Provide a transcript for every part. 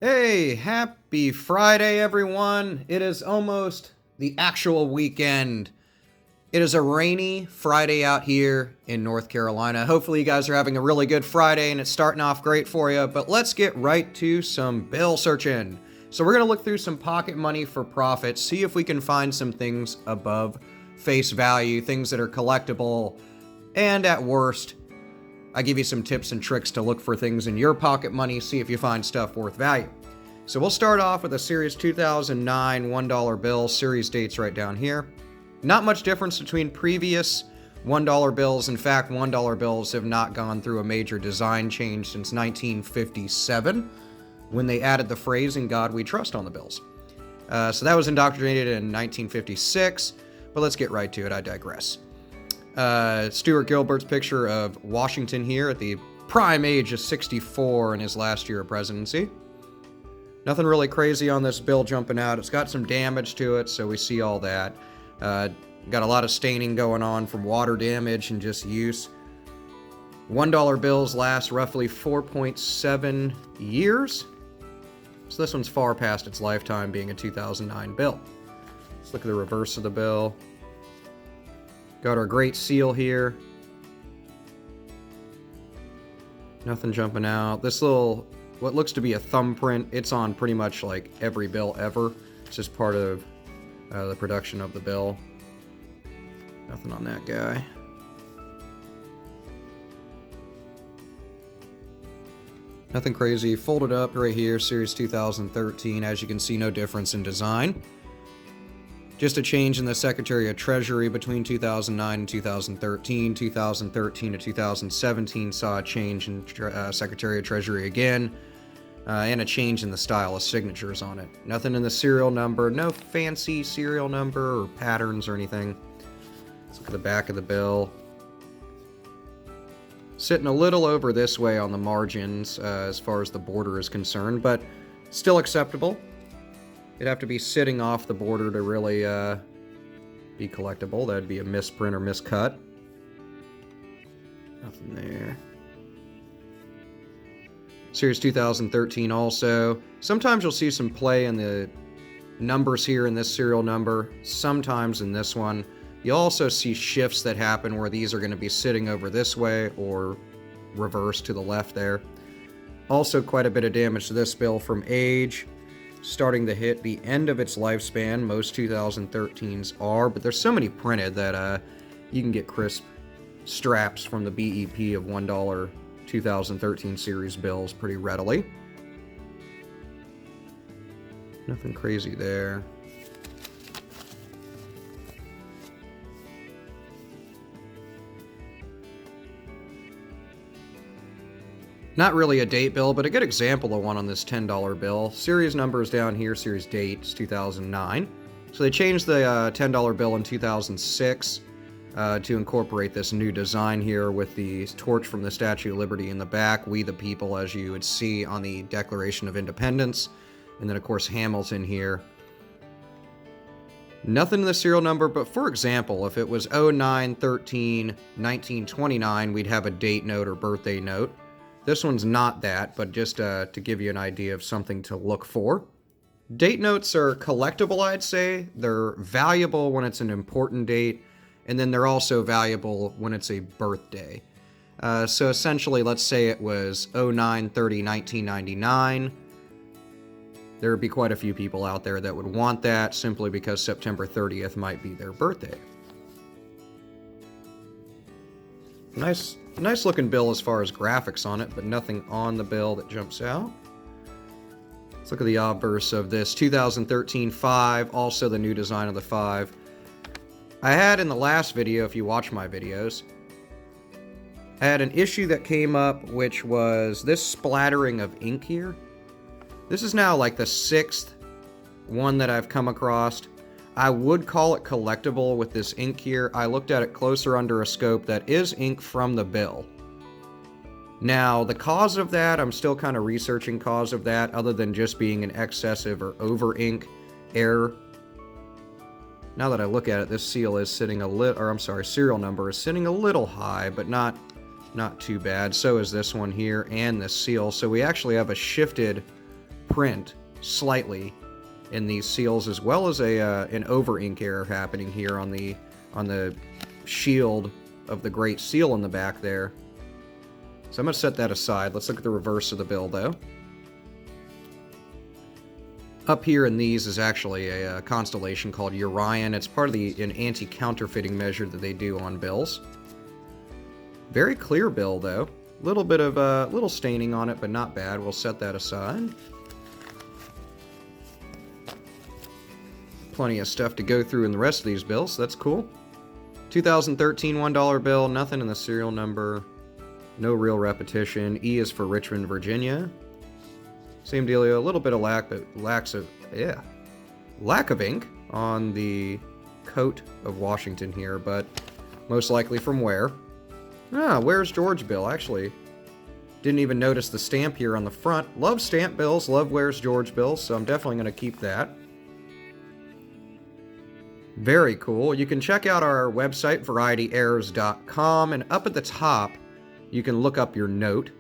Hey, happy Friday, everyone. It is almost the actual weekend. It is a rainy Friday out here in North Carolina. Hopefully, you guys are having a really good Friday and it's starting off great for you. But let's get right to some bill searching. So, we're going to look through some pocket money for profit, see if we can find some things above face value, things that are collectible, and at worst, I give you some tips and tricks to look for things in your pocket money, see if you find stuff worth value. So we'll start off with a Series 2009 $1 bill, series dates right down here. Not much difference between previous $1 bills. In fact, $1 bills have not gone through a major design change since 1957, when they added the phrase "In God We Trust" on the bills. So that was indoctrinated in 1956, but let's get right to it, I digress. Stuart Gilbert's picture of Washington here at the prime age of 64 in his last year of presidency. Nothing really crazy on this bill jumping out. It's got some damage to it, so we see all that. Got a lot of staining going on from water damage and just use. $1 bills last roughly 4.7 years. So this one's far past its lifetime, being a 2009 bill. Let's look at the reverse of the bill. Got our great seal here. Nothing jumping out. This little, what looks to be a thumbprint, it's on pretty much like every bill ever. It's just part of the production of the bill. Nothing on that guy. Nothing crazy. Folded up right here, Series 2013. As you can see, no difference in design. Just a change in the Secretary of Treasury between 2009 and 2013. 2013 to 2017 saw a change in Secretary of Treasury again, and a change in the style of signatures on it. Nothing in the serial number, no fancy serial number or patterns or anything. Let's look at the back of the bill. Sitting a little over this way on the margins as far as the border is concerned, but still acceptable. It'd have to be sitting off the border to really be collectible. That'd be a misprint or miscut. Nothing there. Series 2013 also. Sometimes you'll see some play in the numbers here in this serial number. Sometimes in this one. You'll also see shifts that happen where these are going to be sitting over this way or reverse to the left there. Also quite a bit of damage to this bill from age. Starting to hit the end of its lifespan. Most 2013s are, but there's so many printed that you can get crisp straps from the BEP of $1 2013 series bills pretty readily. Nothing crazy there. Not really a date bill, but a good example of one on this $10 bill. Series numbers down here, series dates 2009. So they changed the $10 bill in 2006 to incorporate this new design here with the torch from the Statue of Liberty in the back. We the people, as you would see on the Declaration of Independence. And then, of course, Hamilton here. Nothing in the serial number, but for example, if it was 09/13/1929, we'd have a date note or birthday note. This one's not that, but just to give you an idea of something to look for. Date notes are collectible, I'd say. They're valuable when it's an important date, and then they're also valuable when it's a birthday. So essentially, let's say it was 09/30/1999. There would be quite a few people out there that would want that simply because September 30th might be their birthday. Nice looking bill as far as graphics on it, but nothing on the bill that jumps out. Let's look at the obverse of this 2013 5, also the new design of the 5. I had in the last video, if you watch my videos, I had an issue that came up, which was this splattering of ink here. This is now like the 6th one that I've come across. I would call it collectible with this ink here. I looked at it closer under a scope. That is ink from the bill. Now, the cause of that, I'm still kind of researching cause of that, other than just being an excessive or over ink error. Now that I look at it, this seal is sitting serial number is sitting a little high, but not too bad. So is this one here and this seal. So we actually have a shifted print slightly in these seals, as well as an over ink error happening here on the shield of the Great Seal in the back there. So I'm going to set that aside. Let's look at the reverse of the bill, though. Up here in these is actually a constellation called Orion. It's part of an anti-counterfeiting measure that they do on bills. Very clear bill, though. A little bit of little staining on it, but not bad. We'll set that aside. Plenty of stuff to go through in the rest of these bills. That's cool. 2013 $1 bill. Nothing in the serial number. No real repetition. E is for Richmond, Virginia. Same dealio. A little bit of lack of ink on the coat of Washington here, but most likely from where? Where's George bill? Actually, didn't even notice the stamp here on the front. Love stamp bills. Love Where's George bills, so I'm definitely going to keep that. Very cool. You can check out our website, VarietyErrors.com, and up at the top, you can look up your note.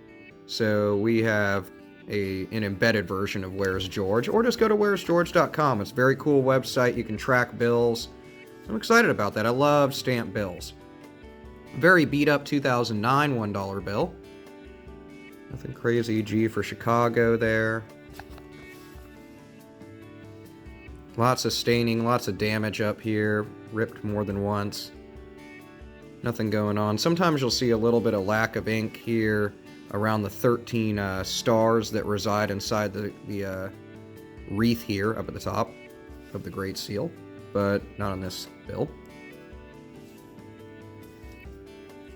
So we have an embedded version of Where's George, or just go to wheresgeorge.com. It's a very cool website. You can track bills. I'm excited about that. I love stamp bills. Very beat up 2009 $1 bill. Nothing crazy. G for Chicago there. Lots of staining, lots of damage up here. Ripped more than once. Nothing going on. Sometimes you'll see a little bit of lack of ink here around the 13 stars that reside inside the wreath here up at the top of the Great Seal, but not on this bill.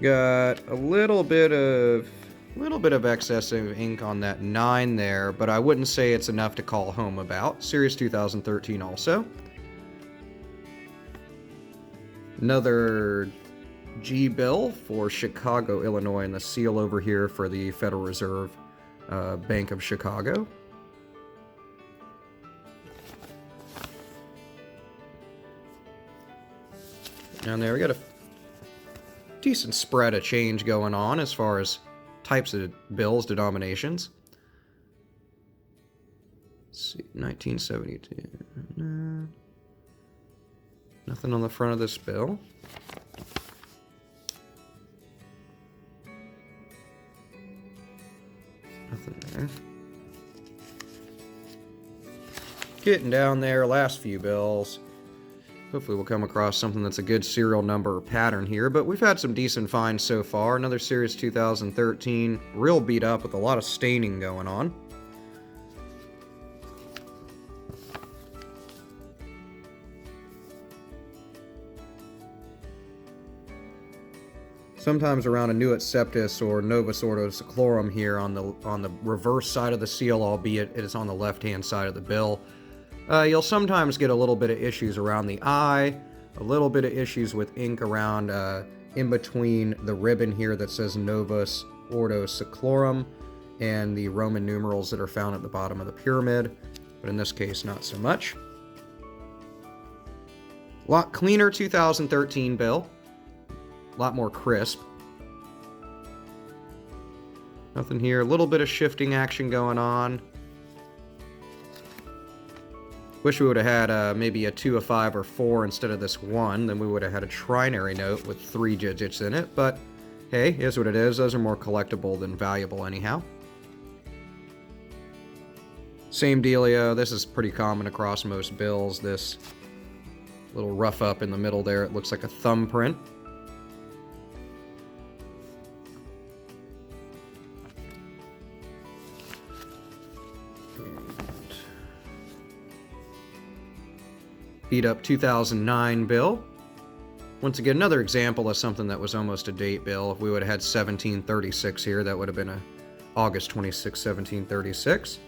Got a little bit of excess of ink on that 9 there, but I wouldn't say it's enough to call home about. Series 2013 also. Another G bill for Chicago, Illinois, and the seal over here for the Federal Reserve Bank of Chicago. And there we got a decent spread of change going on as far as types of bills, denominations. Let's see, 1972. Nothing on the front of this bill. Nothing there. Getting down there, last few bills. Hopefully we'll come across something that's a good serial number or pattern here, but we've had some decent finds so far. Another Series 2013, real beat up with a lot of staining going on. Sometimes around a Nuit Septis or Novus Ordo Seclorum here on the reverse side of the seal, albeit it is on the left-hand side of the bill. You'll sometimes get a little bit of issues around the eye, a little bit of issues with ink around in between the ribbon here that says Novus Ordo Seclorum and the Roman numerals that are found at the bottom of the pyramid, but in this case, not so much. A lot cleaner 2013 bill, a lot more crisp. Nothing here, a little bit of shifting action going on. Wish we would have had maybe a 2, a 5, or 4 instead of this 1. Then we would have had a trinary note with 3 digits in it. But hey, here's what it is. Those are more collectible than valuable anyhow. Same dealio. This is pretty common across most bills. This little rough up in the middle there. It looks like a thumbprint. Beat up 2009 bill. Once again, another example of something that was almost a date bill. If we would have had 1736 here, that would have been a August 26, 1736.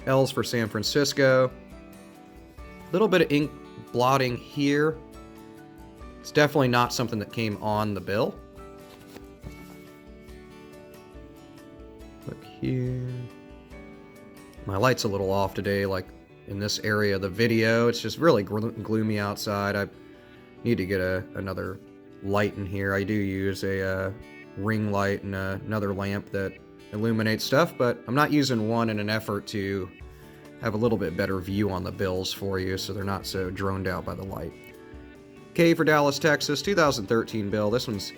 L's for San Francisco. A little bit of ink blotting here. It's definitely not something that came on the bill. Look here. My light's a little off today, like in this area of the video. It's just really gloomy outside. I need to get another light in here. I do use a ring light and another lamp that illuminates stuff, but I'm not using one in an effort to have a little bit better view on the bills for you so they're not so droned out by the light. K for Dallas, Texas, 2013 bill. This one's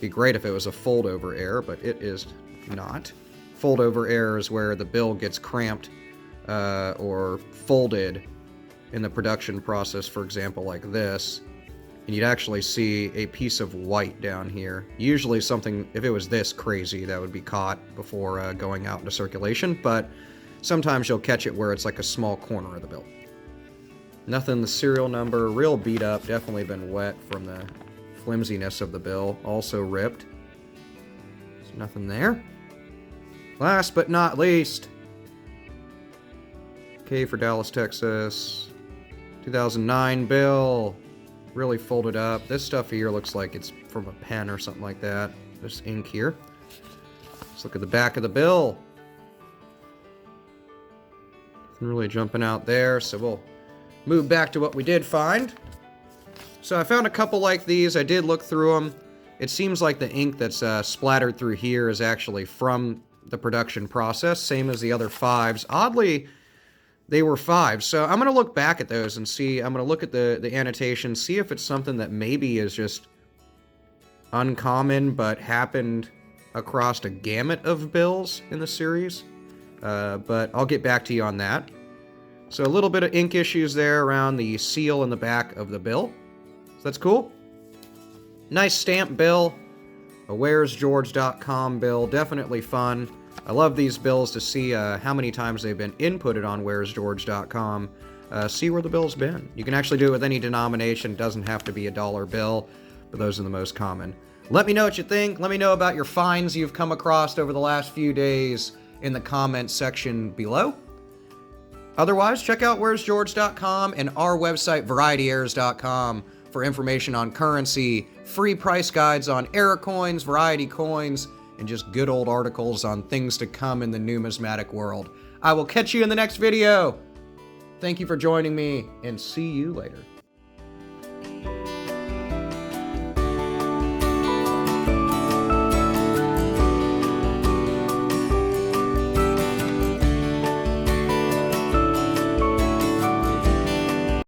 be great if it was a fold-over error, but it is not. Fold-over error is where the bill gets cramped or folded in the production process, for example, like this. And you'd actually see a piece of white down here. Usually something, if it was this crazy, that would be caught before going out into circulation, but sometimes you'll catch it where it's like a small corner of the bill. Nothing, the serial number, real beat up, definitely been wet from the flimsiness of the bill, also ripped. There's nothing there. Last but not least, K for Dallas, Texas, 2009 bill, really folded up. This stuff here looks like it's from a pen or something like that. There's ink here. Let's look at the back of the bill. Nothing really jumping out there, so we'll move back to what we did find. So I found a couple like these. I did look through them. It seems like the ink that's splattered through here is actually from the production process, same as the other 5s. Oddly, they were 5s. So I'm going to look back at those and see. I'm going to look at the annotation, see if it's something that maybe is just uncommon but happened across a gamut of bills in the series. But I'll get back to you on that. So a little bit of ink issues there around the seal in the back of the bill. So that's cool. Nice stamp bill. A WHERESGeorge.com bill. Definitely fun. I love these bills to see how many times they've been inputted on WHERESGeorge.com. See where the bill's been. You can actually do it with any denomination. It doesn't have to be a dollar bill, but those are the most common. Let me know what you think. Let me know about your finds you've come across over the last few days in the comments section below. Otherwise, check out WHERESGeorge.com and our website, VarietyErrors.com, for information on currency, free price guides on error coins, variety coins, and just good old articles on things to come in the numismatic world. I will catch you in the next video. Thank you for joining me, and see you later.